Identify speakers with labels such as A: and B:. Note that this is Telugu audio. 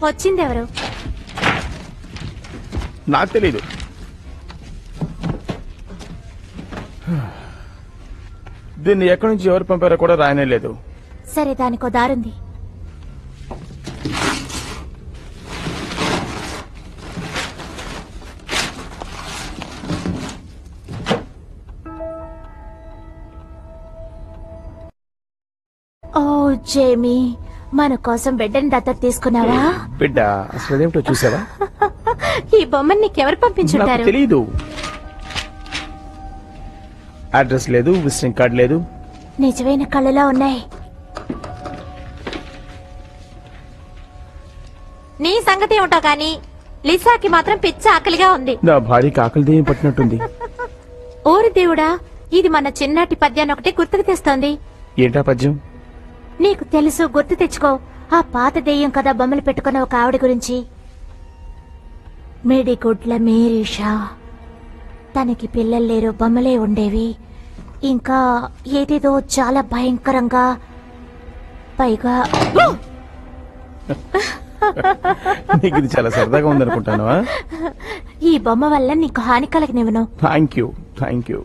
A: వచ్చిందెవరు?
B: నాకు తెలీదు. దీన్ని ఎక్కడి నుంచి ఎవరు పంపారో కూడా రాయనే లేదు.
A: సరే, దానికో దారుంది. ఓ జేమీ, మన కోసం బిడ్డని దత్తత తీసుకున్నావా?
B: బిడ్డ అసలు అదేమిటో చూసావా?
A: ఈ బొమ్మని నీకెవరు పంపించుంటారు?
B: తెలీదు. అడ్రస్ లేదు, విజిటింగ్ కార్డ్ లేదు.
A: నిజమైన కళ్ళలా ఉన్నాయి. నీ సంగతి ఏమిటో గాని లిసాకి మాత్రం పిచ్చ ఆకలిగా ఉంది.
B: నా భార్యకి ఆకలి దెయ్యం పట్టినట్టుంది.
A: ఓరి దేవుడా, ఇది మన చిన్నటి పద్యాన్ని ఒకటి గుర్తుకు తెస్తోంది.
B: ఏంటా పద్యం?
A: నీకు తెలుసు, గుర్తు తెచ్చుకో. ఆ పాత దెయ్యం కదా బొమ్మలు పెట్టుకున్న ఒక ఆవిడ గురించి. మేడిగుడ్ల మేరీషా, తనకి పిల్లలు లేరు, బొమ్మలే ఉండేవి. ఇంకా ఏదేదో చాలా భయంకరంగా, పైగా
B: నీకు ఇది చాలా సరదాగా ఉందనుకుంటాను.
A: ఈ బొమ్మ వల్ల నీకు హాని కలగనివ్వను.
B: Thank you.